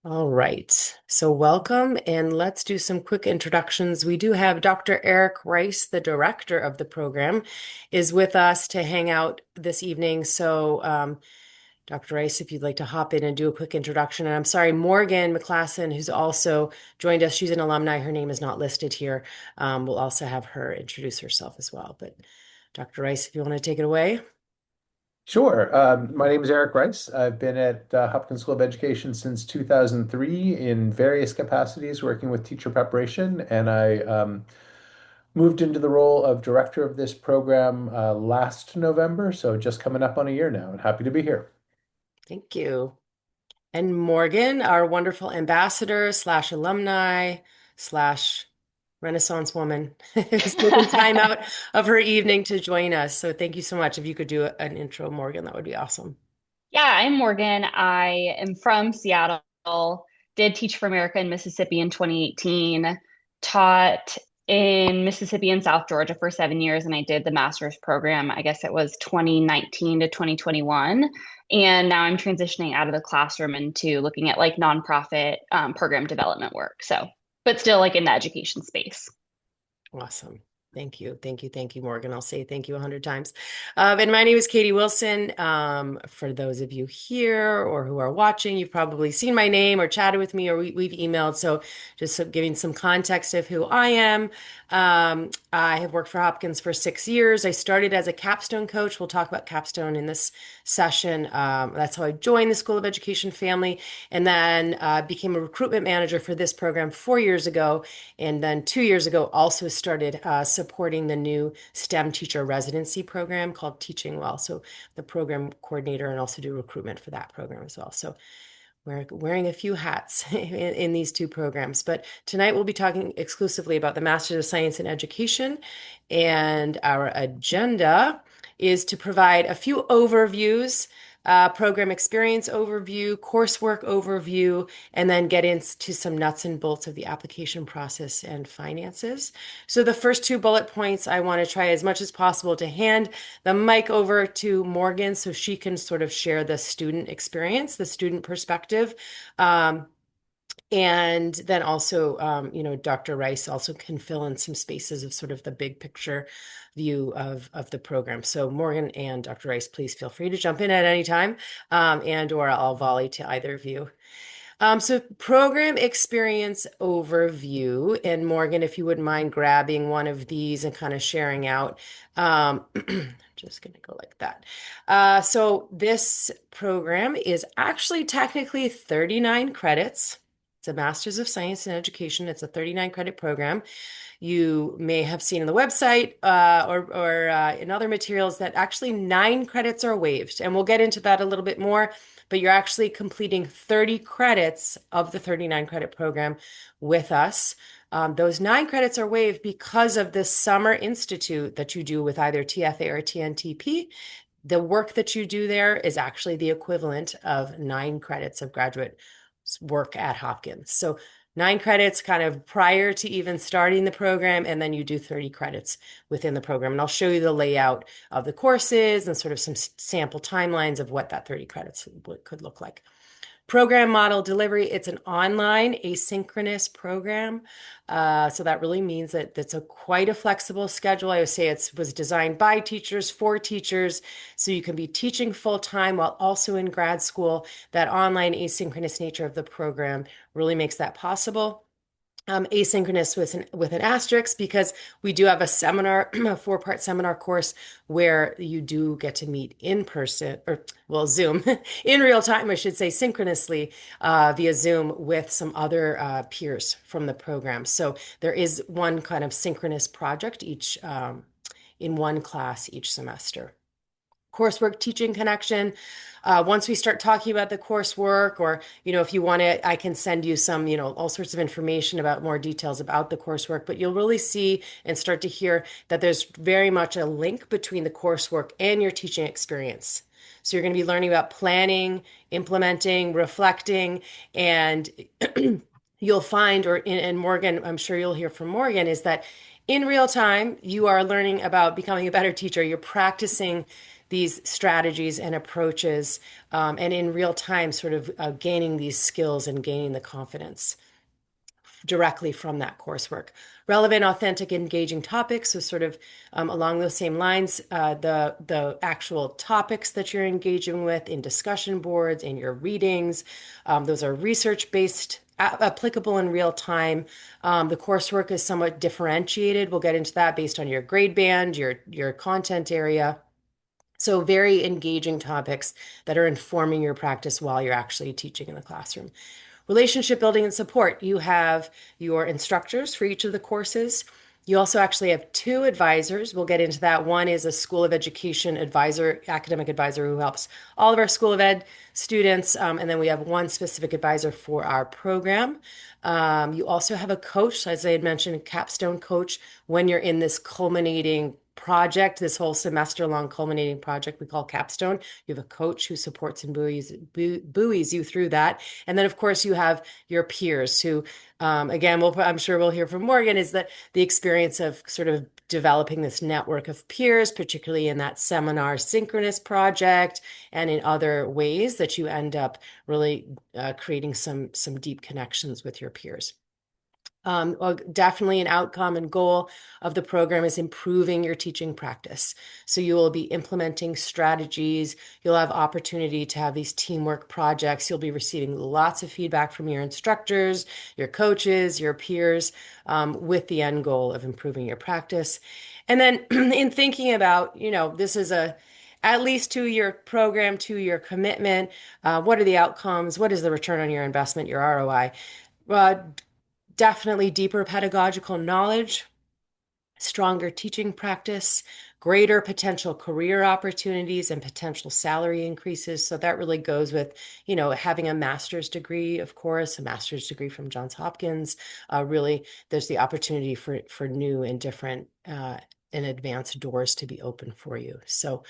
All right. So welcome, and let's do some quick introductions. We do have Dr. Eric Rice, the director of the program, is with us to hang out this evening. So, Dr. Rice, if you'd like to hop in and do a quick introduction. And I'm sorry, Morgan McClassen, who's also joined us, she's an alumni. Her name is not listed here. We'll also have her introduce herself as well. But Dr. Rice, if you want to take it away. Sure. My name is Eric Rice. I've been at Hopkins School of Education since 2003 in various capacities, working with teacher preparation, and I moved into the role of director of this program last November, so just coming up on a year now, and happy to be here. Thank you. And Morgan, our wonderful ambassador slash alumni slash Renaissance woman, who's taken time out of her evening to join us. So thank you so much. If you could do an intro, Morgan, that would be awesome. Yeah, I'm Morgan. I am from Seattle, did Teach for America in Mississippi in 2018, taught in Mississippi and South Georgia for 7 years, and I did the master's program, I guess it was 2019 to 2021. And now I'm transitioning out of the classroom into looking at like nonprofit program development work. So, but still like in the education space. Awesome. Thank you. Thank you. Thank you, Morgan. I'll say thank you 100 times. And my name is Katie Wilson. For those of you here or who are watching, you've probably seen my name or chatted with me or we've emailed. So just giving some context of who I am. I have worked for Hopkins for 6 years. I started as a capstone coach. We'll talk about capstone in this session. That's how I joined the School of Education family, and then became a recruitment manager for this program 4 years ago. And then 2 years ago, also started supporting the new STEM teacher residency program called Teaching Well. So the program coordinator and also do recruitment for that program as well. So we're wearing a few hats in these two programs. But tonight we'll be talking exclusively about the Masters of Science in Education. And our agenda is to provide a few overviews, program experience overview, coursework overview, and then get into some nuts and bolts of the application process and finances. So the first two bullet points, I want to try as much as possible to hand the mic over to Morgan so she can sort of share the student experience, the student perspective. Um, and then also, Dr. Rice also can fill in some spaces of sort of the big picture view of the program. So Morgan and Dr. Rice, please feel free to jump in at any time, and or I'll volley to either of you. So program experience overview, and Morgan, if you wouldn't mind grabbing one of these and kind of sharing out. Just going to go like that. So this program is actually technically 39 credits. It's a Master's of Science in Education. It's a 39 credit program. You may have seen on the website or in other materials that actually 9 credits are waived. And we'll get into that a little bit more, but you're actually completing 30 credits of the 39 credit program with us. Those 9 credits are waived because of this summer institute that you do with either TFA or TNTP. The work that you do there is actually the equivalent of 9 credits of graduate work at Hopkins. So 9 credits kind of prior to even starting the program, and then you do 30 credits within the program. And I'll show you the layout of the courses and sort of some sample timelines of what that 30 credits could look like. Program model delivery, it's an online asynchronous program. So that really means that it's quite a flexible schedule. I would say it was designed by teachers for teachers. So you can be teaching full time while also in grad school. That online asynchronous nature of the program really makes that possible. Asynchronous with an asterisk because we do have a seminar, a 4-part seminar course where you do get to meet in person, or well, Zoom, in real time, I should say, synchronously via Zoom with some other peers from the program. So there is one kind of synchronous project each in one class each semester. Coursework teaching connection. Once we start talking about the coursework, or, if you want it, I can send you some, all sorts of information about more details about the coursework, but you'll really see and start to hear that there's very much a link between the coursework and your teaching experience. So you're going to be learning about planning, implementing, reflecting, and you'll find, and Morgan, I'm sure you'll hear from Morgan, is that in real time, you are learning about becoming a better teacher. You're practicing these strategies and approaches, and in real time, sort of gaining these skills and gaining the confidence directly from that coursework. Relevant, authentic, engaging topics. So sort of along those same lines, the actual topics that you're engaging with in discussion boards, in your readings, those are research-based, applicable in real time. The coursework is somewhat differentiated. We'll get into that based on your grade band, your content area. So very engaging topics that are informing your practice while you're actually teaching in the classroom. Relationship building and support. You have your instructors for each of the courses. You also actually have two advisors. We'll get into that. One is a School of Education advisor, academic advisor who helps all of our School of Ed students. And then we have one specific advisor for our program. You also have a coach, as I had mentioned, a capstone coach when you're in this culminating project, this whole semester long culminating project we call capstone. You have a coach who supports and buoys you through that. And then, of course, you have your peers who, again, I'm sure we'll hear from Morgan, is that the experience of sort of developing this network of peers, particularly in that seminar synchronous project and in other ways that you end up really creating some deep connections with your peers. Definitely an outcome and goal of the program is improving your teaching practice. So you will be implementing strategies. You'll have opportunity to have these teamwork projects. You'll be receiving lots of feedback from your instructors, your coaches, your peers, with the end goal of improving your practice. And then in thinking about, this is at least 2-year program, 2-year commitment. What are the outcomes? What is the return on your investment, your ROI? Definitely deeper pedagogical knowledge, stronger teaching practice, greater potential career opportunities and potential salary increases. So that really goes with, having a master's degree, of course, a master's degree from Johns Hopkins. Really, there's the opportunity for new and different and advanced doors to be open for you. So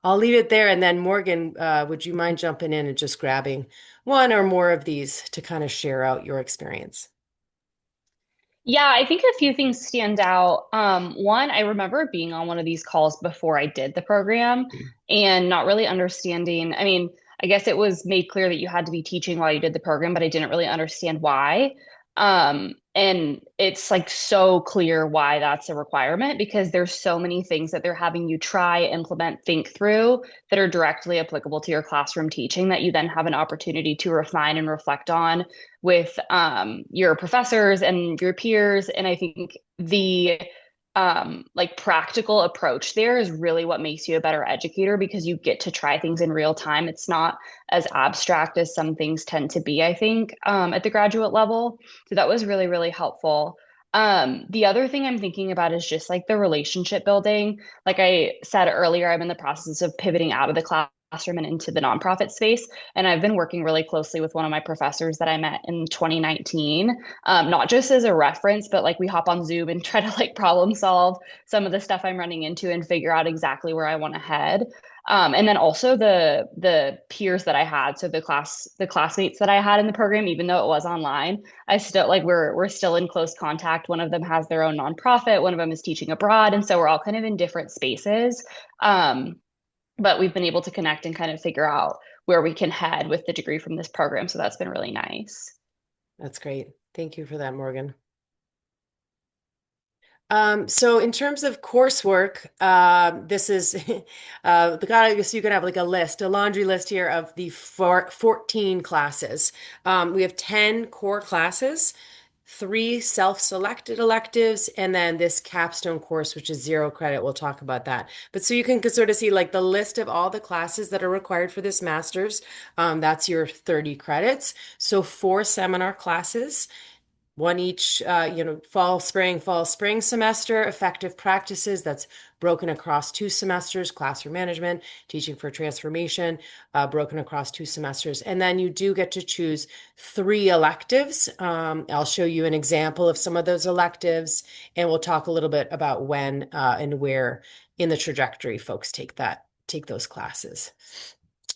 I'll leave it there. And then Morgan, would you mind jumping in and just grabbing one or more of these to kind of share out your experience? Yeah, I think a few things stand out. One, I remember being on one of these calls before I did the program and not really understanding. I mean, I guess it was made clear that you had to be teaching while you did the program, but I didn't really understand why. And it's like so clear why that's a requirement because there's so many things that they're having you try, implement, think through that are directly applicable to your classroom teaching that you then have an opportunity to refine and reflect on with your professors and your peers. And I think the like practical approach there is really what makes you a better educator because you get to try things in real time. It's not as abstract as some things tend to be, I think, at the graduate level. So that was really, really helpful. The other thing I'm thinking about is just like the relationship building. Like I said earlier, I'm in the process of pivoting out of the classroom and into the nonprofit space. And I've been working really closely with one of my professors that I met in 2019, not just as a reference, but like we hop on Zoom and try to like problem solve some of the stuff I'm running into and figure out exactly where I want to head. And then also the peers that I had, so the classmates that I had in the program, even though it was online, I still like we're still in close contact. One of them has their own nonprofit, one of them is teaching abroad, and so we're all kind of in different spaces. But we've been able to connect and kind of figure out where we can head with the degree from this program. So that's been really nice. That's great. Thank you for that, Morgan. So in terms of coursework, this is I guess you can have like a laundry list here of the 14 classes. We have 10 core classes, 3 self-selected electives, and then this capstone course, which is 0 credit. We'll talk about that. But so you can sort of see like the list of all the classes that are required for this master's. That's your 30 credits. So 4 seminar classes, one each, fall, spring semester, effective practices. That's broken across 2 semesters, classroom management, teaching for transformation, broken across 2 semesters. And then you do get to choose 3 electives. I'll show you an example of some of those electives, and we'll talk a little bit about when and where in the trajectory folks take those classes.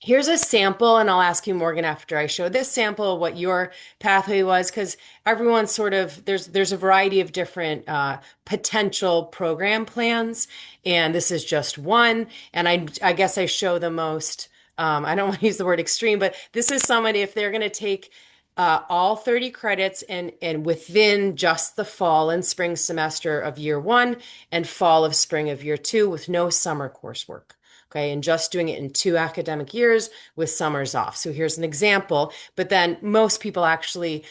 Here's a sample, and I'll ask you, Morgan, after I show this sample, what your pathway was, because everyone's sort of there's a variety of different potential program plans, and this is just one. And I guess I show the most. I don't want to use the word extreme, but this is somebody if they're going to take all 30 credits and within just the fall and spring semester of year one and fall of spring of year two with no summer coursework. Okay, and just doing it in 2 academic years with summers off. So here's an example, but then most people actually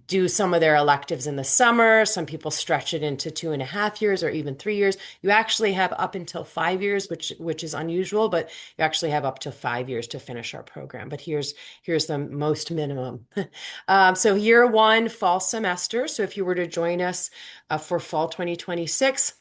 do some of their electives in the summer. Some people stretch it into 2.5 years or even 3 years. You actually have up until 5 years, which is unusual, but you actually have up to 5 years to finish our program. But here's the most minimum. So year one, fall semester. So if you were to join us for fall 2026,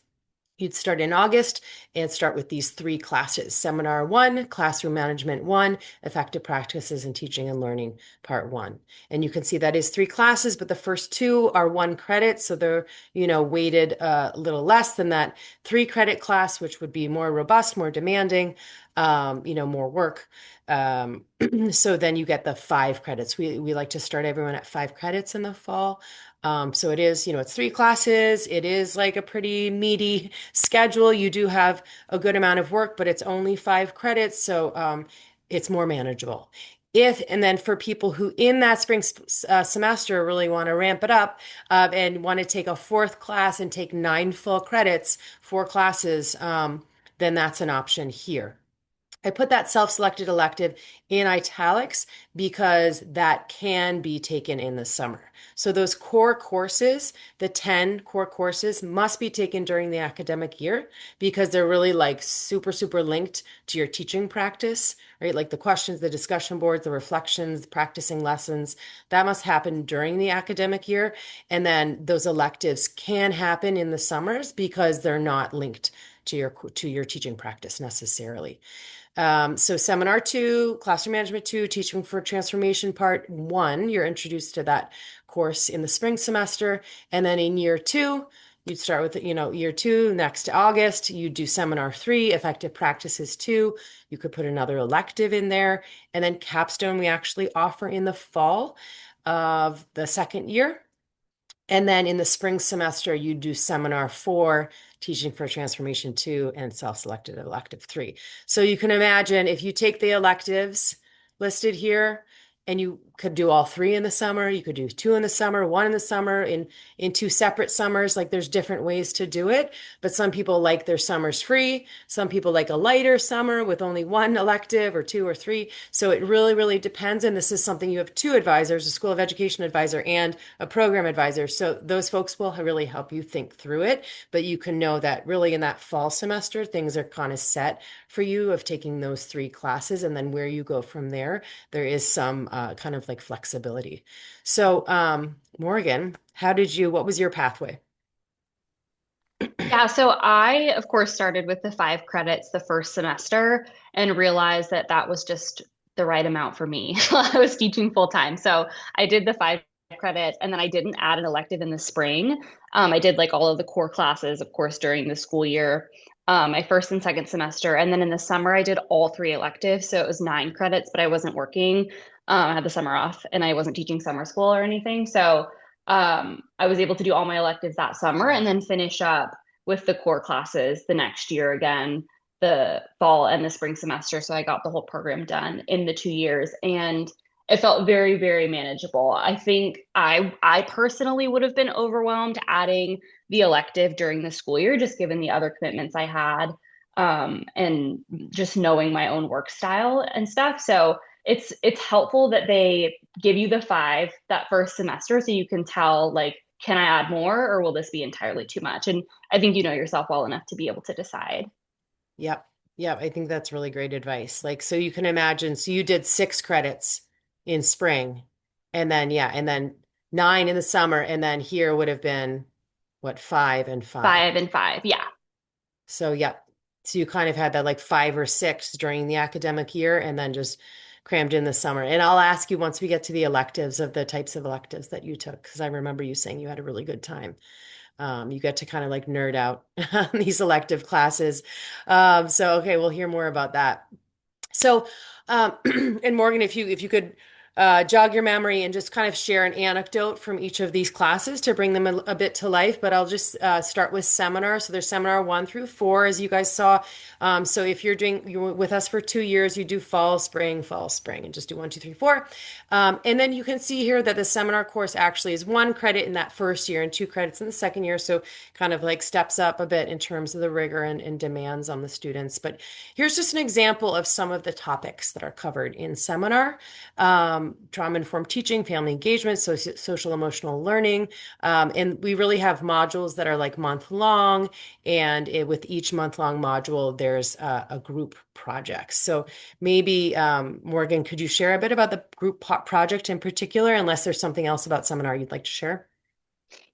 you'd start in August and start with these 3 classes: Seminar 1, Classroom Management 1, Effective Practices in Teaching and Learning Part 1. And you can see that is 3 classes, but the first 2 are 1 credit. So they're, weighted a little less than that 3 credit class, which would be more robust, more demanding, more work. So then you get the 5 credits. We like to start everyone at 5 credits in the fall. So it is, it's 3 classes. It is like a pretty meaty schedule. You do have a good amount of work, but it's only 5 credits. So it's more manageable. And then for people who in that spring semester really want to ramp it up and want to take a 4th class and take 9 full credits, 4 classes, then that's an option here. I put that self-selected elective in italics because that can be taken in the summer. So those core courses, the 10 core courses, must be taken during the academic year because they're really like super, super linked to your teaching practice, right? Like the questions, the discussion boards, the reflections, practicing lessons, that must happen during the academic year. And then those electives can happen in the summers because they're not linked to your teaching practice necessarily. So Seminar 2, Classroom Management 2, Teaching for Transformation Part 1, you're introduced to that course in the spring semester. And then in year 2, you'd start with, year 2, next August, you do Seminar 3, Effective Practices 2. You could put another elective in there. And then Capstone, we actually offer in the fall of the second year. And then in the spring semester, you do Seminar 4, Teaching for Transformation 2, and Self-Selected Elective 3. So you can imagine if you take the electives listed here, and you could do all 3 in the summer, you could do 2 in the summer, 1 in the summer, in 2 separate summers. Like there's different ways to do it, but some people like their summers free. Some people like a lighter summer with only 1 elective or 2 or 3. So it really, really depends. And this is something you have 2 advisors, a School of Education advisor and a program advisor. So those folks will really help you think through it. But you can know that really in that fall semester, things are kind of set for you of taking those 3 classes, and then where you go from there, there is some kind of like flexibility. So, Morgan, what was your pathway? Yeah, so I, of course, started with the 5 credits the first semester and realized that that was just the right amount for me. I was teaching full time. So I did the 5 credits and then I didn't add an elective in the spring. I did like all of the core classes, of course, during the school year, my first and second semester. And then in the summer, I did all 3 electives. So it was 9 credits, but I wasn't working. I had the summer off and I wasn't teaching summer school or anything. So I was able to do all my electives that summer and then finish up with the core classes the next year again, the fall and the spring semester. So I got the whole program done in the 2 years and it felt very, very manageable. I think I personally would have been overwhelmed adding the elective during the school year, just given the other commitments I had and just knowing my own work style and stuff. So it's helpful that they give you the 5 that first semester so you can tell like, can I add more or will this be entirely too much? And I think you know yourself well enough to be able to decide. Yep. Yep. I think that's really great advice. Like, so you can imagine, so you did 6 credits in spring and then, yeah, and then 9 in the summer. And then here would have been what, 5 and 5. 5 and 5. Yeah. So, yeah. So you kind of had that like 5 or 6 during the academic year and then just crammed in the summer. And I'll ask you once we get to the electives of the types of electives that you took, because I remember you saying you had a really good time. You get to kind of like nerd out on these elective classes. So, okay, we'll hear more about that. So, Um, and Morgan, if you could jog your memory and just kind of share an anecdote from each of these classes to bring them a bit to life. But I'll just start with seminar. So there's seminar 1 through 4, as you guys saw. So if you're with us for 2 years, you do fall, spring, and just do 1, 2, 3, 4. And then you can see here that the seminar course actually is 1 credit in that first year and 2 credits in the second year. So kind of like steps up a bit in terms of the rigor and demands on the students. But here's just an example of some of the topics that are covered in seminar. Trauma-informed teaching, family engagement, social emotional learning. And we really have modules that are like month long. And with each month-long module, there's a group project. So maybe, Morgan, could you share a bit about the group project in particular, unless there's something else about seminar you'd like to share?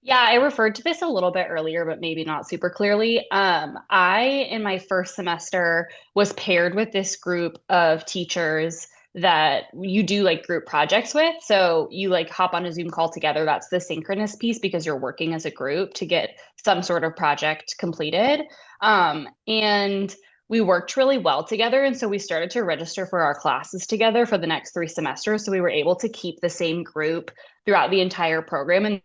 Yeah, I referred to this a little bit earlier, but maybe not super clearly. In my first semester, was paired with this group of teachers that you do like group projects with. So you like hop on a Zoom call together. That's the synchronous piece because you're working as a group to get some sort of project completed. And we worked really well together. And so we started to register for our classes together for the next 3 semesters. So we were able to keep the same group throughout the entire program. And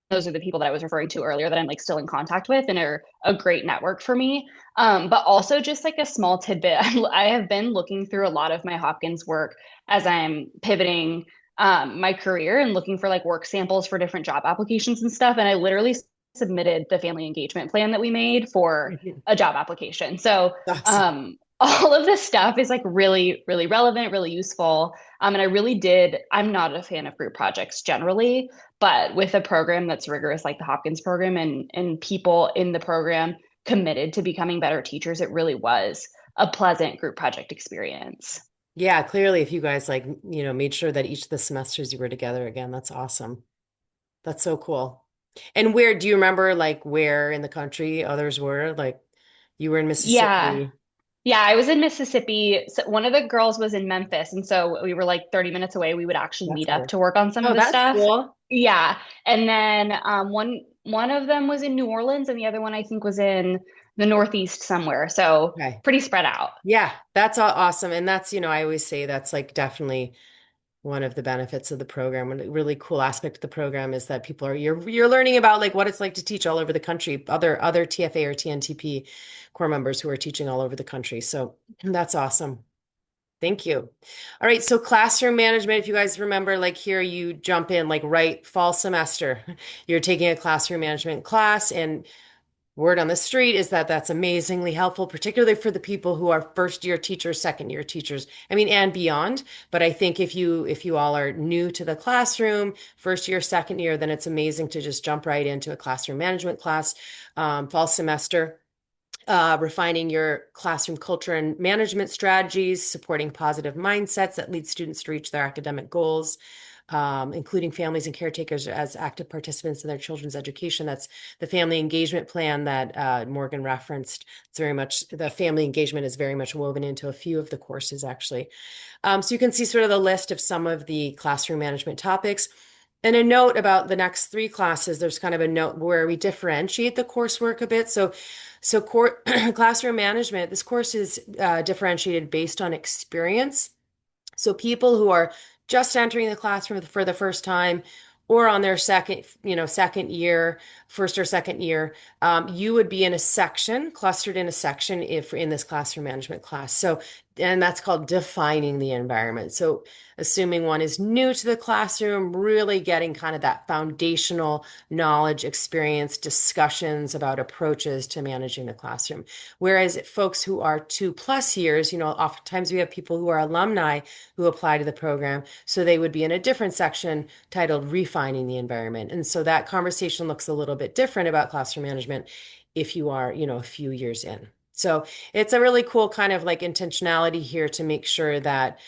those are the people that I was referring to earlier that I'm like still in contact with and are a great network for me. But also just like a small tidbit, I have been looking through a lot of my Hopkins work as I'm pivoting my career and looking for like work samples for different job applications and stuff. And I literally submitted the family engagement plan that we made for a job application. So Awesome. all of this stuff is like really, really relevant, really useful. And I really did, I'm not a fan of group projects generally, but with a program that's rigorous like the Hopkins program and people in the program committed to becoming better teachers, it really was a pleasant group project experience. Yeah, clearly, if you guys like, made sure that each of the semesters you were together again, that's awesome. That's so cool. And where do you remember like where in the country others were? Like you were in Yeah. Mississippi. Yeah, I was in Mississippi. So one of the girls was in Memphis, and so we were like 30 minutes away. We would actually That's meet up better. to work on some of Oh, the that's stuff. cool. Yeah. And then one of them was in New Orleans and the other one I think was in the Northeast somewhere. So Okay. pretty spread out. Yeah, that's awesome. And that's, I always say that's like definitely one of the benefits of the program. And a really cool aspect of the program is that you're learning about like what it's like to teach all over the country, other TFA or TNTP core members who are teaching all over the country. So that's awesome. Thank you. All right, so classroom management, if you guys remember, like here you jump in like right fall semester. You're taking a classroom management class, and word on the street is that that's amazingly helpful, particularly for the people who are first year teachers, second year teachers, I mean, and beyond. But I think if you all are new to the classroom, first year, second year, then it's amazing to just jump right into a classroom management class, fall semester. Refining your classroom culture and management strategies, supporting positive mindsets that lead students to reach their academic goals, including families and caretakers as active participants in their children's education. That's the family engagement plan that Morgan referenced. It's very much, the family engagement is very much woven into a few of the courses, actually. So you can see sort of the list of some of the classroom management topics. And a note about the next 3 classes, there's kind of a note where we differentiate the coursework a bit. So classroom management, this course is differentiated based on experience. So people who are just entering the classroom for the first time or on their second year, first or second year, you would be in a section, clustered in a section if in this classroom management class. So, and that's called defining the environment. So assuming one is new to the classroom, really getting kind of that foundational knowledge, experience, discussions about approaches to managing the classroom. Whereas folks who are 2+ years, oftentimes we have people who are alumni who apply to the program. So they would be in a different section titled Refining the Environment. And so that conversation looks a little bit different about classroom management if you are, a few years in. So it's a really cool kind of like intentionality here to make sure that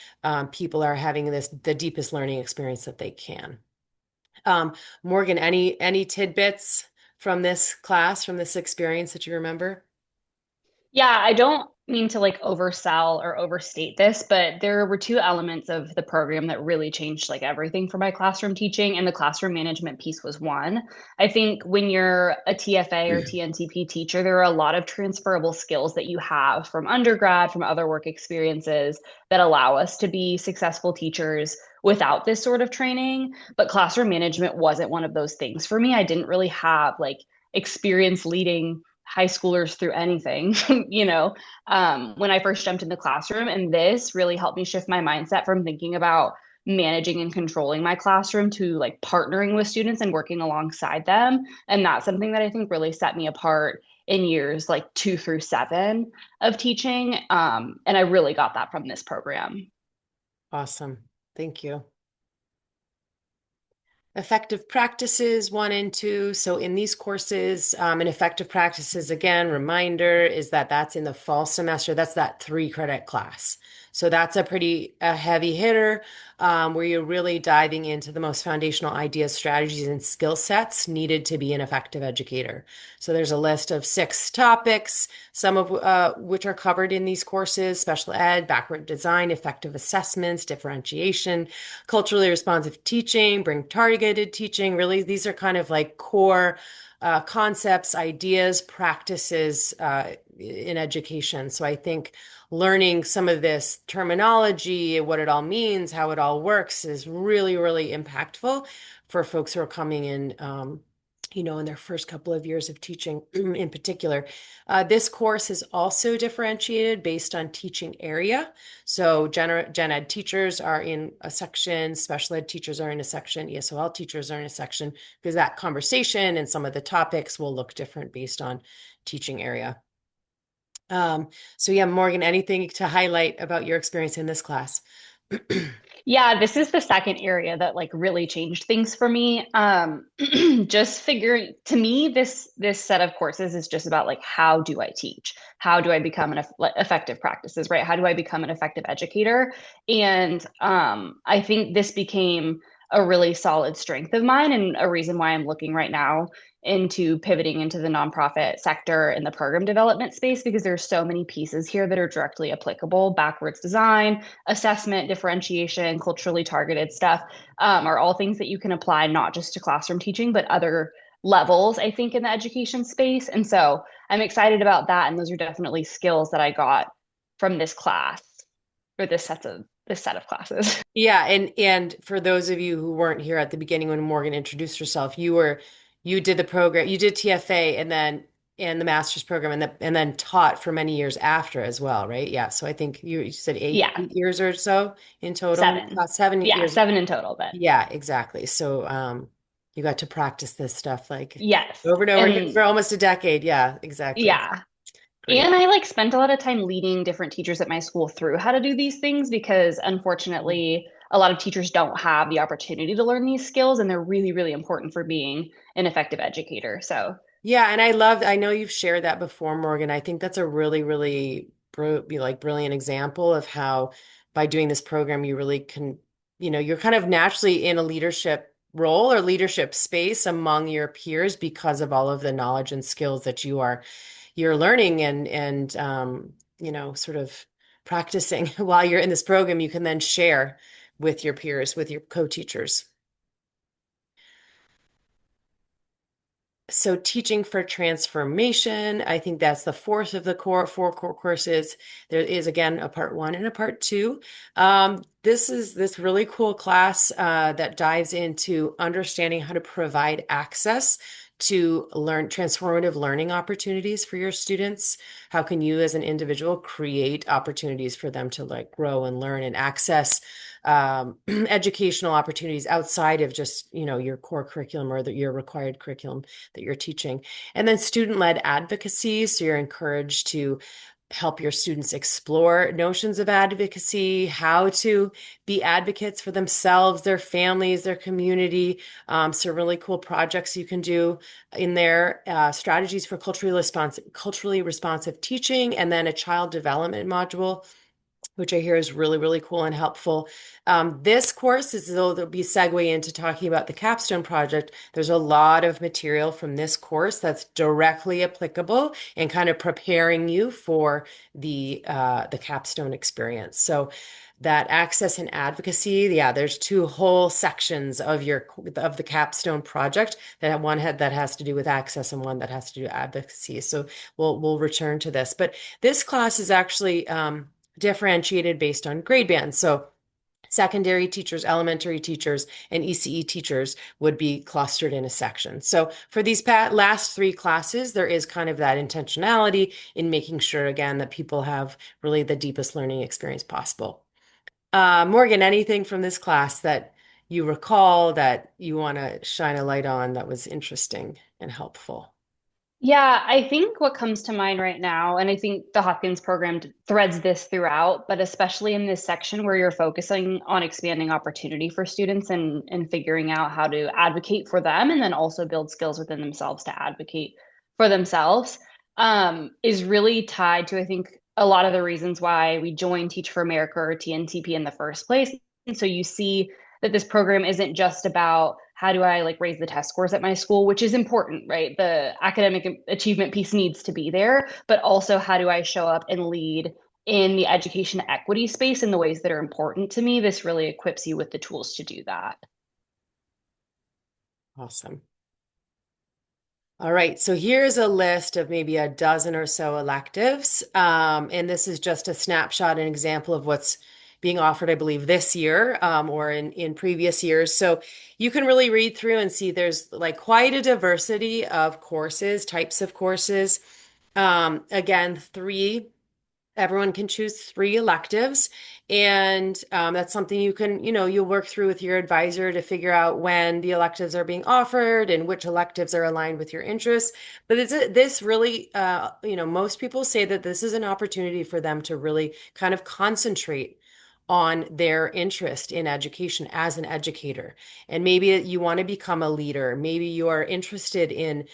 people are having the deepest learning experience that they can. Morgan, any tidbits from this class, from this experience that you remember? Yeah, I don't mean to like oversell or overstate this, but there were two elements of the program that really changed like everything for my classroom teaching, and the classroom management piece was one. I think when you're a TFA or TNTP teacher, there are a lot of transferable skills that you have from undergrad, from other work experiences that allow us to be successful teachers without this sort of training. But classroom management wasn't one of those things for me. I didn't really have like experience leading high schoolers through anything, when I first jumped in the classroom. And this really helped me shift my mindset from thinking about managing and controlling my classroom to like partnering with students and working alongside them. And that's something that I think really set me apart in years like 2 through 7 of teaching. And I really got that from this program. Awesome. Thank you. Effective practices 1 and 2. So in these courses, and effective practices, again, reminder is that that's in the fall semester. That's that 3 credit class. So that's a pretty heavy hitter where you're really diving into the most foundational ideas, strategies, and skill sets needed to be an effective educator. So there's a list of 6 topics, some of which are covered in these courses: special ed, backward design, effective assessments, differentiation, culturally responsive teaching, bring targeted teaching. Really, these are kind of like core concepts, ideas, practices in education. So I think learning some of this terminology, what it all means, how it all works is really, really impactful for folks who are coming in, in their first couple of years of teaching in particular. This course is also differentiated based on teaching area. So gen ed teachers are in a section, special ed teachers are in a section, ESOL teachers are in a section, because that conversation and some of the topics will look different based on teaching area. So yeah, Morgan, anything to highlight about your experience in this class? Yeah, this is the second area that like really changed things for me. Just figuring to me, this set of courses is just about like how do I teach? How do I become like, effective practices, right? How do I become an effective educator? And I think this became a really solid strength of mine and a reason why I'm looking right now into pivoting into the nonprofit sector in the program development space, because there's so many pieces here that are directly applicable: backwards design, assessment, differentiation, culturally targeted stuff, are all things that you can apply not just to classroom teaching, but other levels, I think, in the education space. And so I'm excited about that. And those are definitely skills that I got from this class, or this set of classes. Yeah, and for those of you who weren't here at the beginning when Morgan introduced herself, you did the program, you did TFA and the master's program and then taught for many years after as well, right? Yeah. So I think you said eight, Yeah, 8 years or so in total. 7. 7 years. 7 in total, but Yeah, exactly. So you got to practice this stuff like yes. over and over again for And almost a decade. Yeah, exactly. yeah, Great. and I like spent a lot of time leading different teachers at my school through how to do these things, because unfortunately, a lot of teachers don't have the opportunity to learn these skills, and they're really, really important for being an effective educator. So, Yeah, and I know you've shared that before, Morgan. I think that's a really, really brilliant example of how by doing this program, you really can, you're kind of naturally in a leadership role or leadership space among your peers because of all of the knowledge and skills that you're learning and sort of practicing while you're in this program, you can then share with your peers, with your co-teachers. So teaching for transformation, I think that's the fourth of the four core courses. There is again a part 1 and a part 2. This is this really cool class that dives into understanding how to provide access to learn transformative learning opportunities for your students. How can you as an individual create opportunities for them to like grow and learn and access educational opportunities outside of just, your core curriculum or your required curriculum that you're teaching. And then student-led advocacy. So you're encouraged to help your students explore notions of advocacy, how to be advocates for themselves, their families, their community. So really cool projects you can do in there, strategies for culturally responsive teaching, and then a child development module which I hear is really, really cool and helpful. This course is, though, there'll be a segue into talking about the capstone project. There's a lot of material from this course that's directly applicable and kind of preparing you for the capstone experience. So that access and advocacy, yeah, there's two whole sections of the capstone project that one had that has to do with access and one that has to do with advocacy. So we'll return to this, but this class is actually differentiated based on grade bands. So secondary teachers, elementary teachers, and ECE teachers would be clustered in a section. So for these last three classes, there is kind of that intentionality in making sure, again, that people have really the deepest learning experience possible. Morgan, anything from this class that you recall that you want to shine a light on that was interesting and helpful? Yeah, I think what comes to mind right now, and I think the Hopkins program threads this throughout, but especially in this section where you're focusing on expanding opportunity for students and figuring out how to advocate for them and then also build skills within themselves to advocate for themselves, is really tied to, I think, a lot of the reasons why we joined Teach for America or TNTP in the first place. And so you see that this program isn't just about how do I like raise the test scores at my school, which is important, right? The academic achievement piece needs to be there, but also how do I show up and lead in the education equity space in the ways that are important to me? This really equips you with the tools to do that. Awesome. All right, so here's a list of maybe a dozen or so electives. And this is just a snapshot, an example of what's being offered, I believe, this year or in previous years. So you can really read through and see there's like quite a diversity of courses, types of courses. Again, everyone can choose three electives, and that's something you can, you'll work through with your advisor to figure out when the electives are being offered and which electives are aligned with your interests. But this really, most people say that this is an opportunity for them to really kind of concentrate on their interest in education as an educator. And maybe you want to become a leader. Maybe you are interested in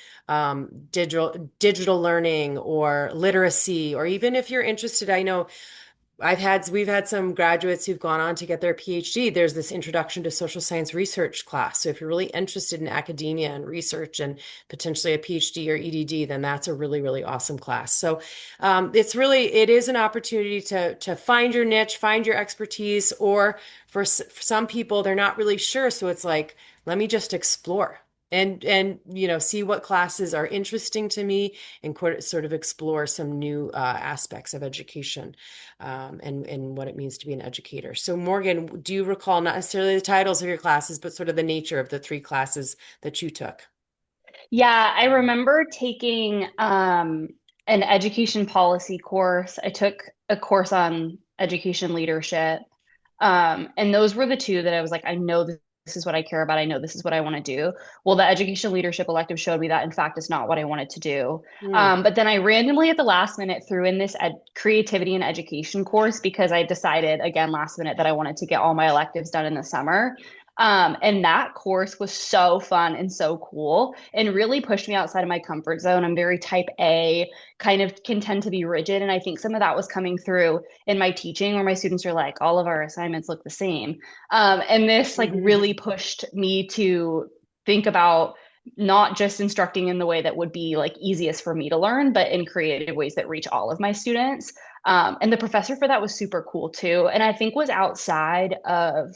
digital learning or literacy, or even if you're interested, I know we've had some graduates who've gone on to get their PhD. There's this introduction to social science research class. So if you're really interested in academia and research and potentially a PhD or EDD, then that's a really, really awesome class. So it is an opportunity to find your niche, find your expertise, or for some people, they're not really sure. So it's like, let me just explore and see what classes are interesting to me and sort of explore some new aspects of education and what it means to be an educator. So Morgan, do you recall not necessarily the titles of your classes, but sort of the nature of the three classes that you took? Yeah, I remember taking an education policy course. I took a course on education leadership. And those were the two that I was like, I know this is what I care about. I know this is what I want to do. Well, the education leadership elective showed me that, in fact, it's not what I wanted to do. Hmm. But then I randomly at the last minute threw in this creativity and education course because I decided again last minute that I wanted to get all my electives done in the summer. And that course was so fun and so cool and really pushed me outside of my comfort zone. I'm very type A, kind of can tend to be rigid. And I think some of that was coming through in my teaching where my students are like, all of our assignments look the same. And this like Mhm. really pushed me to think about not just instructing in the way that would be like easiest for me to learn, but in creative ways that reach all of my students. And the professor for that was super cool too. And I think was outside of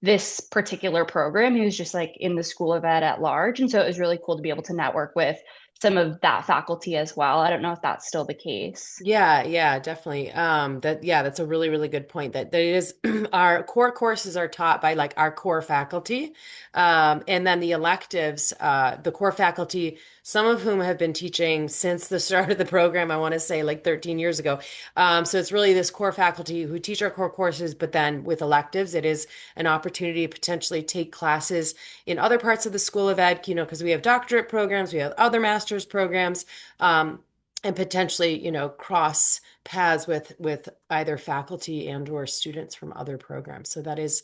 this particular program. He was just like in the School of Ed at large. And so it was really cool to be able to network with some of that faculty as well. I don't know if that's still the case. Yeah, definitely. That's a really, really good point that it is our core courses are taught by like our core faculty. And then the electives, the core faculty, some of whom have been teaching since the start of the program, I want to say like 13 years ago. So it's really this core faculty who teach our core courses, but then with electives, it is an opportunity to potentially take classes in other parts of the School of Ed, because we have doctorate programs, we have other master's programs. And potentially, cross paths with either faculty and or students from other programs. So that is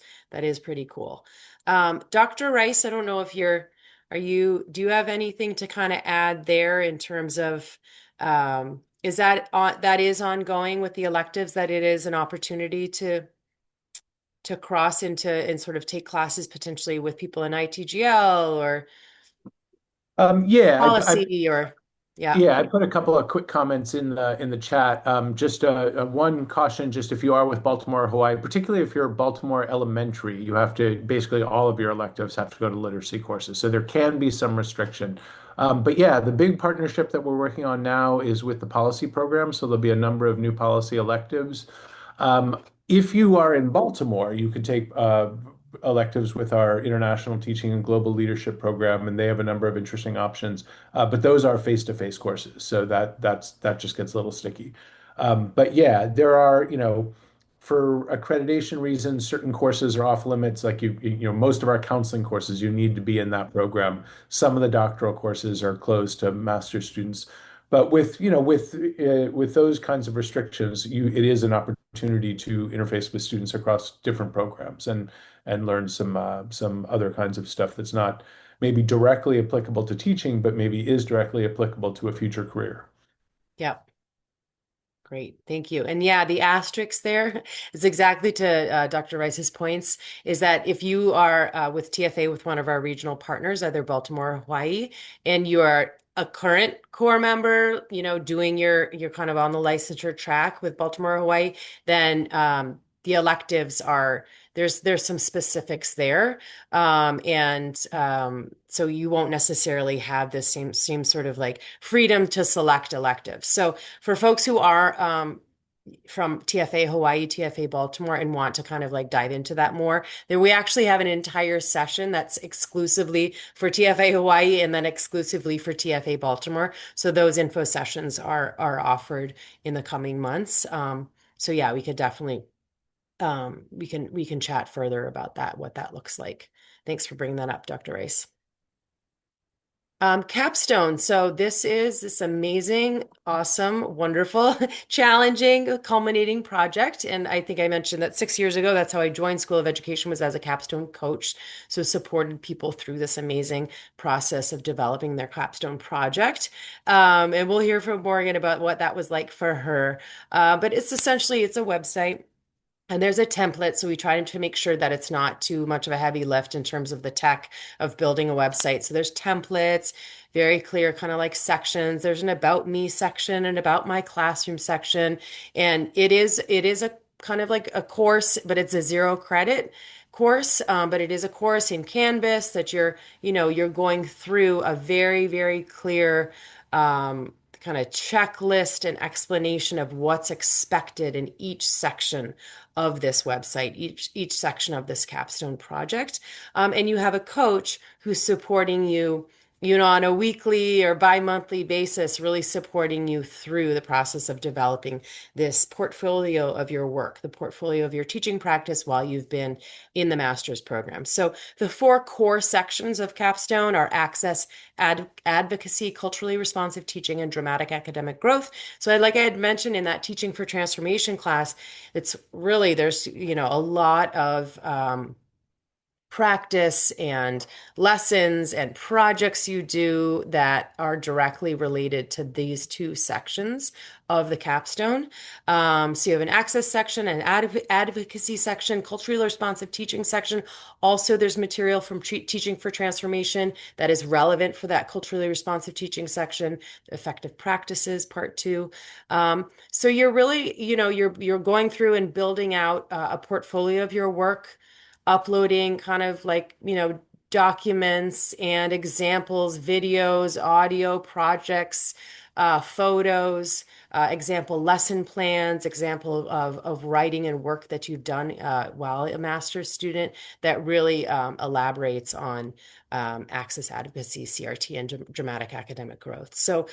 pretty cool. Dr. Rice, I don't know if do you have anything to kind of add there in terms of Is that that is ongoing with the electives, that it is an opportunity to cross into and sort of take classes potentially with people in ITGL or Yeah, policy or yeah. yeah, I put a couple of quick comments in the chat. Just one caution, just if you are with Baltimore, Hawaii, particularly if you're Baltimore Elementary, you have to basically all of your electives have to go to literacy courses. So there can be some restriction. But yeah, the big partnership that we're working on now is with the policy program. So there'll be a number of new policy electives. If you are in Baltimore, you could take electives with our International Teaching and Global Leadership program, and they have a number of interesting options. But those are face-to-face courses, so that just gets a little sticky. But yeah, there are, for accreditation reasons, certain courses are off limits. Like most of our counseling courses, you need to be in that program. Some of the doctoral courses are closed to master's students. But with those kinds of restrictions, it is an opportunity to interface with students across different programs and learn some other kinds of stuff that's not maybe directly applicable to teaching, but maybe is directly applicable to a future career. Yeah. Great, thank you. And yeah, the asterisk there is exactly to Dr. Rice's points, is that if you are with TFA with one of our regional partners, either Baltimore or Hawaii, and you are a current core member, doing your kind of on the licensure track with Baltimore or Hawaii, then the electives are there's some specifics there. So you won't necessarily have this same sort of like freedom to select electives. So for folks who are from TFA Hawaii, TFA Baltimore, and want to kind of like dive into that more, then we actually have an entire session that's exclusively for TFA Hawaii and then exclusively for TFA Baltimore. So those info sessions are offered in the coming months. So yeah, we could definitely we can chat further about that, what that looks like. Thanks for bringing that up, Dr. Rice. Capstone. So this is this amazing, awesome, wonderful, challenging, culminating project. And I think I mentioned that 6 years ago, that's how I joined School of Education, was as a capstone coach. So supported people through this amazing process of developing their capstone project. And we'll hear from Morgan about what that was like for her. But it's essentially, it's a website. And there's a template, so we try to make sure that it's not too much of a heavy lift in terms of the tech of building a website. So there's templates, very clear kind of like sections. There's an about me section and about my classroom section. And it is a kind of like a course, but it's a 0 credit course. But it is a course in Canvas that you're going through a very, very clear kind of checklist and explanation of what's expected in each section of this website, each section of this capstone project. And you have a coach who's supporting you, on a weekly or bi-monthly basis, really supporting you through the process of developing this portfolio of your work, the portfolio of your teaching practice while you've been in the master's program. So the 4 core sections of capstone are access, advocacy, culturally responsive teaching, and dramatic academic growth. So like I had mentioned in that teaching for transformation class, it's really, there's, a lot of practice and lessons and projects you do that are directly related to these 2 sections of the capstone. So you have an access section, an advocacy section, culturally responsive teaching section. Also, there's material from teaching for transformation that is relevant for that culturally responsive teaching section, effective practices, part 2. So you're really, you're going through and building out a portfolio of your work, uploading kind of like, documents and examples, videos, audio projects, photos, example lesson plans, example of writing and work that you've done while a master's student that really elaborates on access, advocacy, CRT, and dramatic academic growth. So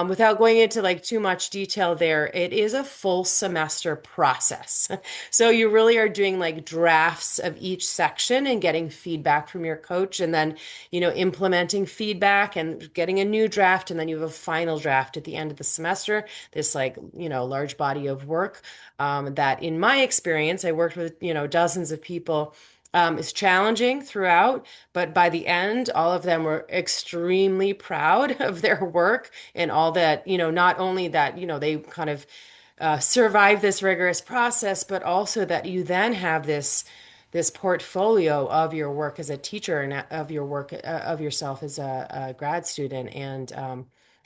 without going into like too much detail there, it is a full semester process. So you really are doing like drafts of each section and getting feedback from your coach, and then, implementing feedback and getting a new draft. And then you have a final draft at the end of the semester, this like, large body of work that in my experience, I worked with, dozens of people It's challenging throughout, but by the end, all of them were extremely proud of their work and all that, not only that, they kind of survive this rigorous process, but also that you then have this portfolio of your work as a teacher and of your work of yourself as a grad student, and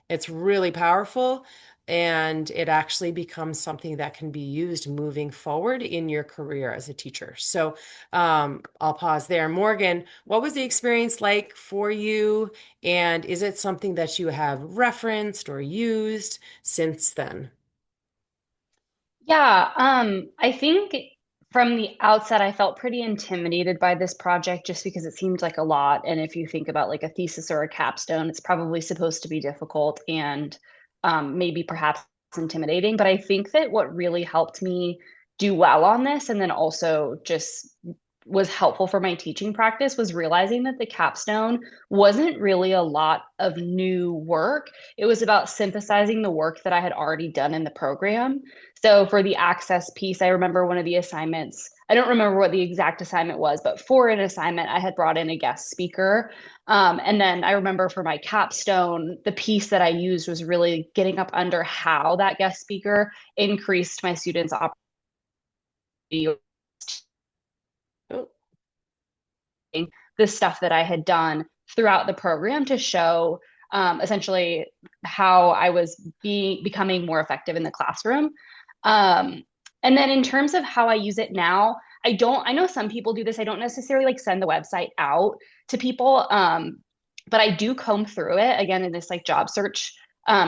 it's really powerful. And it actually becomes something that can be used moving forward in your career as a teacher. So I'll pause there. Morgan, what was the experience like for you? And is it something that you have referenced or used since then? Yeah, I think from the outset, I felt pretty intimidated by this project just because it seemed like a lot. And if you think about like a thesis or a capstone, it's probably supposed to be difficult and maybe perhaps intimidating. But I think that what really helped me do well on this, and then also just was helpful for my teaching practice, was realizing that the capstone wasn't really a lot of new work. It was about synthesizing the work that I had already done in the program. So for the access piece, I remember one of the assignments, I don't remember what the exact assignment was, but for an assignment, I had brought in a guest speaker. And then I remember for my capstone, the piece that I used was really getting up under how that guest speaker increased my students' opportunity, Oh, the stuff that I had done throughout the program to show essentially how I was becoming more effective in the classroom. Um, and then in terms of how I use it now, I know some people do this. I don't necessarily like send the website out to people. But I do comb through it again in this like job search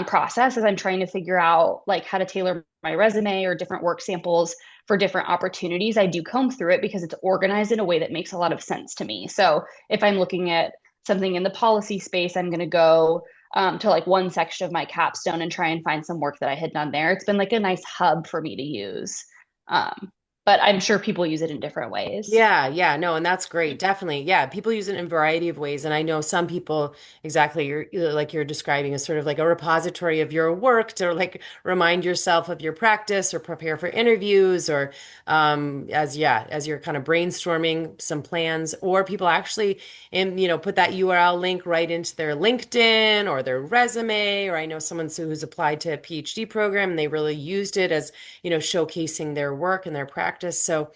process as I'm trying to figure out like how to tailor my resume or different work samples for different opportunities. I do comb through it because it's organized in a way that makes a lot of sense to me. So if I'm looking at something in the policy space, I'm going to go to like one section of my capstone and try and find some work that I had done there. It's been like a nice hub for me to use. Um, but I'm sure people use it in different ways. yeah, yeah, no, and that's great. Definitely. Yeah, people use it in a variety of ways. And I know some people, exactly, like you're describing, is sort of like a repository of your work to like remind yourself of your practice or prepare for interviews or as you're kind of brainstorming some plans, or people actually put that URL link right into their LinkedIn or their resume. Or I know someone who's applied to a PhD program and they really used it as, showcasing their work and their practice. So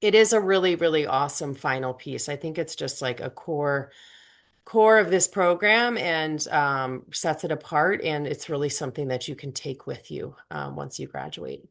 it is a really, really awesome final piece. I think it's just like a core of this program and sets it apart. And it's really something that you can take with you once you graduate.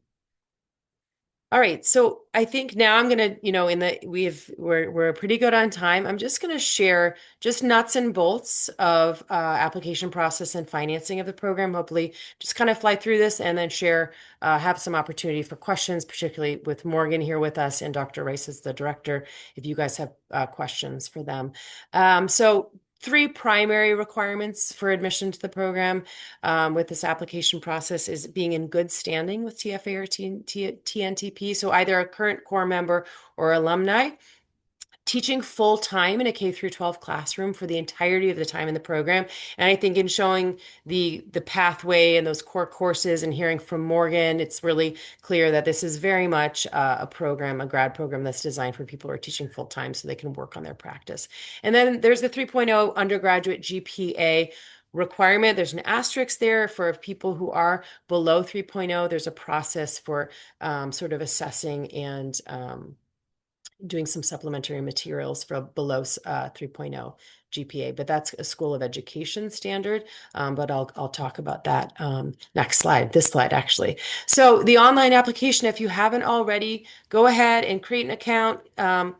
All right, so I think now I'm gonna, we're pretty good on time. I'm just gonna share just nuts and bolts of application process and financing of the program. Hopefully, just kind of fly through this and then share, have some opportunity for questions, particularly with Morgan here with us and Dr. Rice as the director, if you guys have questions for them. So three primary requirements for admission to the program with this application process is being in good standing with TFA or TNTP. So either a current core member or alumni. Teaching full time in a K through 12 classroom for the entirety of the time in the program. And I think in showing the pathway and those core courses and hearing from Morgan, it's really clear that this is very much a program, a grad program that's designed for people who are teaching full time so they can work on their practice. And then there's the 3.0 undergraduate GPA requirement. There's an asterisk there for people who are below 3.0. There's a process for sort of assessing and doing some supplementary materials for below 3.0 GPA, but that's a School of Education standard. But I'll talk about that next slide, this slide actually. So the online application, if you haven't already, go ahead and create an account. And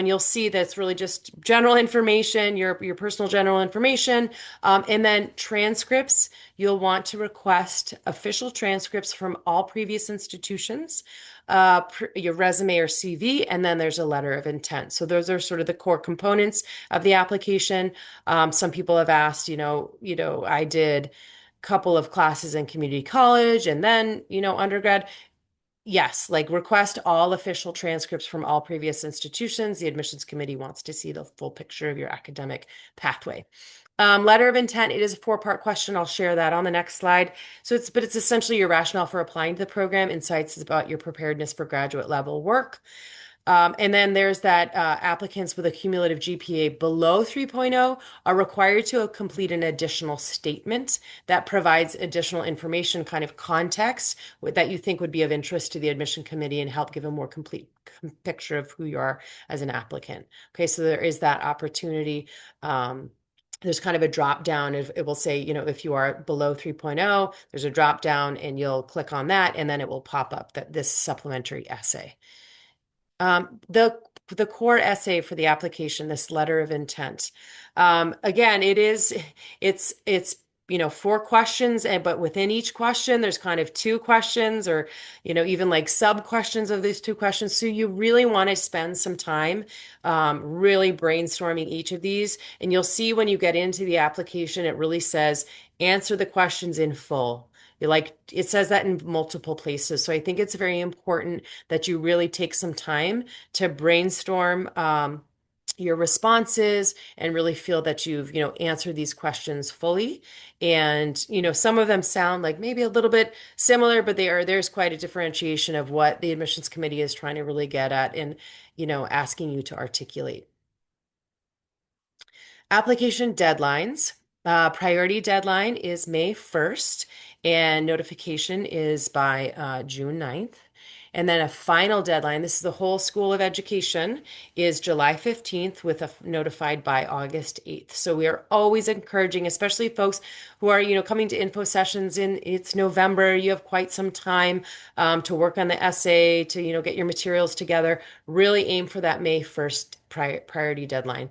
you'll see that it's really just general information, your personal general information, and then transcripts. You'll want to request official transcripts from all previous institutions, your resume or CV, and then there's a letter of intent. So those are sort of the core components of the application. Some people have asked, I did a couple of classes in community college and then, undergrad. Yes, like request all official transcripts from all previous institutions. The admissions committee wants to see the full picture of your academic pathway. Letter of intent, it is a four-part question. I'll share that on the next slide. But it's essentially your rationale for applying to the program, insights about your preparedness for graduate level work. And then there's that applicants with a cumulative GPA below 3.0 are required to complete an additional statement that provides additional information, kind of context that you think would be of interest to the admission committee and help give a more complete picture of who you are as an applicant. Okay, so there is that opportunity. There's kind of a drop down. It will say, if you are below 3.0, there's a drop down and you'll click on that and then it will pop up that this supplementary essay. The core essay for the application, this letter of intent. Again, it's 4 questions, but within each question, there's kind of 2 questions or, even like sub questions of these 2 questions. So you really want to spend some time really brainstorming each of these. And you'll see when you get into the application, it really says answer the questions in full. It says that in multiple places. So I think it's very important that you really take some time to brainstorm your responses and really feel that you've, answered these questions fully. And, some of them sound like maybe a little bit similar, but there's quite a differentiation of what the admissions committee is trying to really get at and, asking you to articulate. Application deadlines. Priority deadline is May 1st, and notification is by June 9th. And then a final deadline, this is the whole School of Education, is July 15th with notified by August 8th. So we are always encouraging, especially folks who are, coming to info sessions it's November, you have quite some time to work on the essay, to, get your materials together. Really aim for that May 1st priority deadline.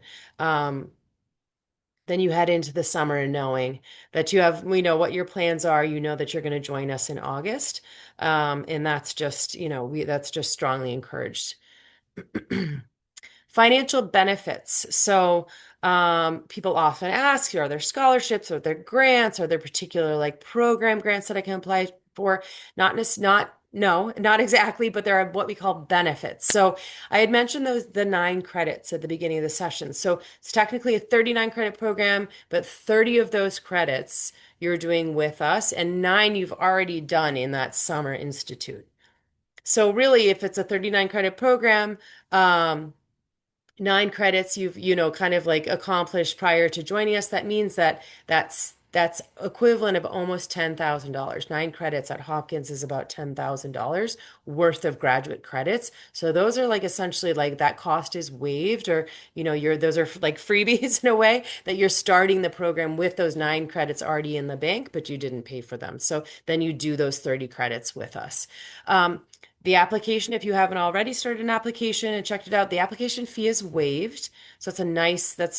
Then you head into the summer knowing that we know what your plans are. You know that you're going to join us in August. And that's just, that's just strongly encouraged. Financial benefits. So people often ask, are there scholarships, are there grants, are there particular like program grants that I can apply for? Not exactly, but there are what we call benefits. So I had mentioned the 9 credits at the beginning of the session. So it's technically a 39 credit program, but 30 of those credits you're doing with us, and 9 you've already done in that summer institute. So really, if it's a 39 credit program, 9 credits you've kind of like accomplished prior to joining us. That means that's equivalent of almost $10,000. 9 credits at Hopkins is about $10,000 worth of graduate credits. So those are like essentially like that cost is waived, or those are like freebies in a way that you're starting the program with those 9 credits already in the bank, but you didn't pay for them. So then you do those 30 credits with us. The application, if you haven't already started an application and checked it out, the application fee is waived. So that's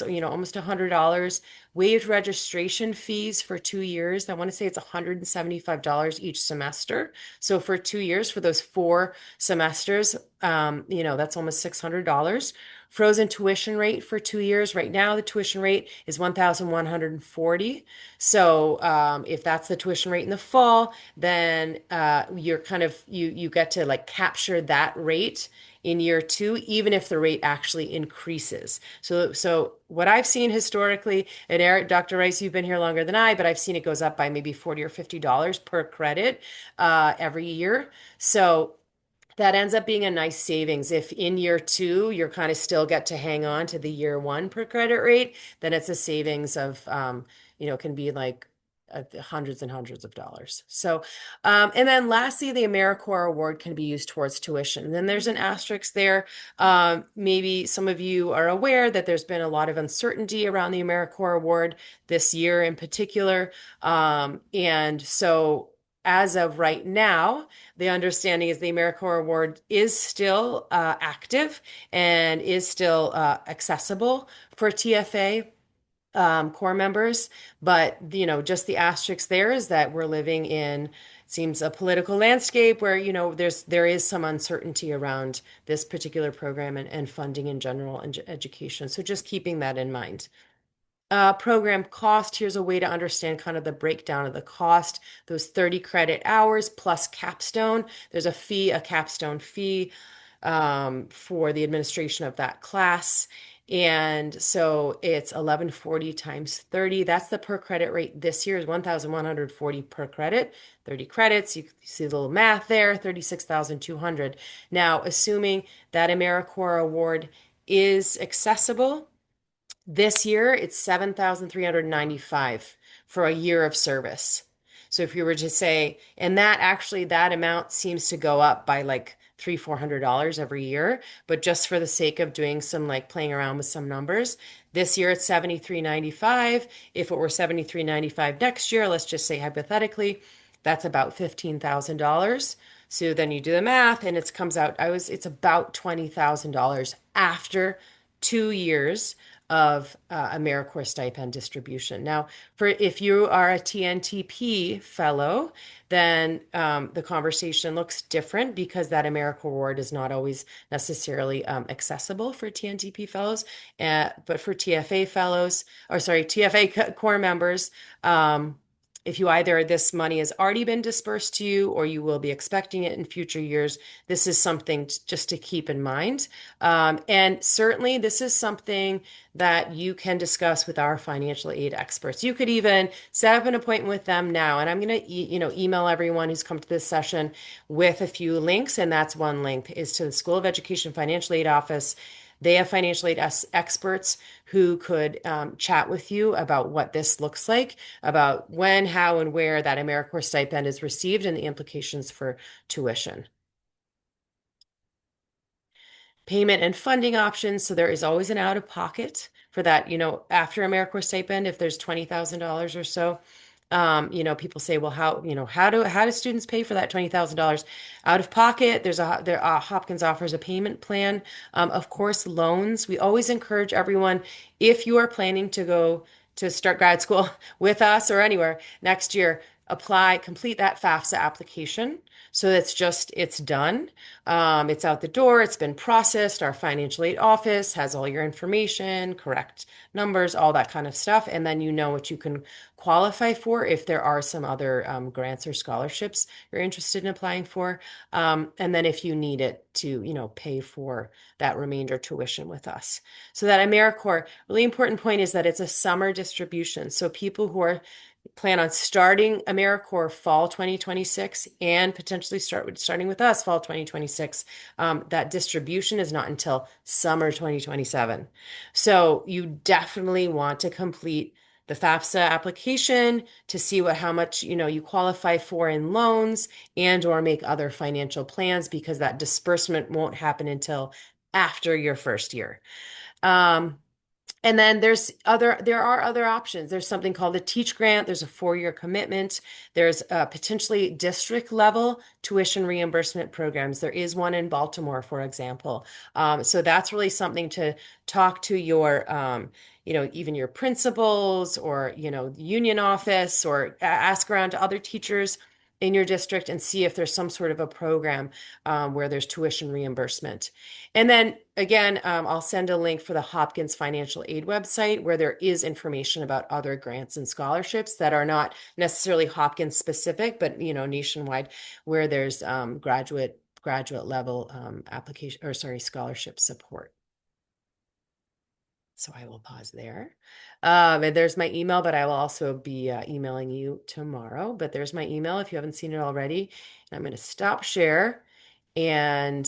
almost $100. Waived registration fees for 2 years. I want to say it's $175 each semester. So for 2 years, for those 4 semesters, that's almost $600. Frozen tuition rate for 2 years. Right now, the tuition rate is $1,140. So if that's the tuition rate in the fall, then you're you get to like capture that rate in year 2, even if the rate actually increases. So what I've seen historically, and Eric, Dr. Rice, you've been here longer than I, but I've seen it goes up by maybe $40 or $50 per credit every year. So that ends up being a nice savings. If in year 2, you're kind of still get to hang on to the year 1 per credit rate, then it's a savings of, can be like hundreds and hundreds of dollars. So, and then lastly, the AmeriCorps award can be used towards tuition. And then there's an asterisk there. Maybe some of you are aware that there's been a lot of uncertainty around the AmeriCorps award this year in particular. And so as of right now, the understanding is the AmeriCorps Award is still active and is still accessible for TFA core members. But, just the asterisk there is that we're living in, seems a political landscape where, there is some uncertainty around this particular program and funding in general and education. So just keeping that in mind. Program cost, here's a way to understand kind of the breakdown of the cost. Those 30 credit hours plus capstone. There's a capstone fee for the administration of that class. And so it's 1140 times 30. That's the per credit rate this year is 1,140 per credit, 30 credits. You see the little math there, 36,200. Now, assuming that AmeriCorps award is accessible, this year, it's 7,395 for a year of service. So if you were to say, and that actually that amount seems to go up by like $300-400 every year, but just for the sake of doing some like playing around with some numbers, this year it's 73.95. If it were 73.95 next year, let's just say hypothetically, that's about $15,000. So then you do the math and it comes out, it's about $20,000 after 2 years of AmeriCorps stipend distribution. Now, for if you are a TNTP fellow, then the conversation looks different because that AmeriCorps award is not always necessarily accessible for TNTP fellows, but for TFA fellows, or sorry, TFA core members, if you either this money has already been dispersed to you or you will be expecting it in future years, this is something just to keep in mind. And certainly, this is something that you can discuss with our financial aid experts. You could even set up an appointment with them now. And I'm going to, email everyone who's come to this session with a few links. And that's one link is to the School of Education Financial Aid Office. They have financial aid experts who could chat with you about what this looks like, about when, how, and where that AmeriCorps stipend is received and the implications for tuition. Payment and funding options. So there is always an out of pocket for that, after AmeriCorps stipend, if there's $20,000 or so. People say, well, how do students pay for that $20,000 out of pocket? Hopkins offers a payment plan. Of course, loans. We always encourage everyone, if you are planning to go to start grad school with us or anywhere next year, complete that FAFSA application. So it's done. It's out the door. It's been processed. Our financial aid office has all your information, correct numbers, all that kind of stuff. And then you know what you can qualify for if there are some other grants or scholarships you're interested in applying for. And then if you need it to, pay for that remainder tuition with us. So that AmeriCorps, really important point is that it's a summer distribution. So people who plan on starting AmeriCorps fall 2026 and potentially starting with us fall 2026. That distribution is not until summer 2027. So you definitely want to complete the FAFSA application to see how much you qualify for in loans and or make other financial plans because that disbursement won't happen until after your first year. And then there are other options. There's something called a Teach Grant. There's a 4-year commitment. There's potentially district level tuition reimbursement programs. There is one in Baltimore, for example. So that's really something to talk to your, even your principals or, union office or ask around to other teachers in your district and see if there's some sort of a program where there's tuition reimbursement. And then again, I'll send a link for the Hopkins Financial Aid website where there is information about other grants and scholarships that are not necessarily Hopkins specific, but nationwide, where there's graduate level application or sorry, scholarship support. So I will pause there. And there's my email, but I will also be emailing you tomorrow. But there's my email if you haven't seen it already. And I'm going to stop share. And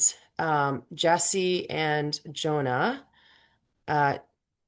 Jesse and Jonah,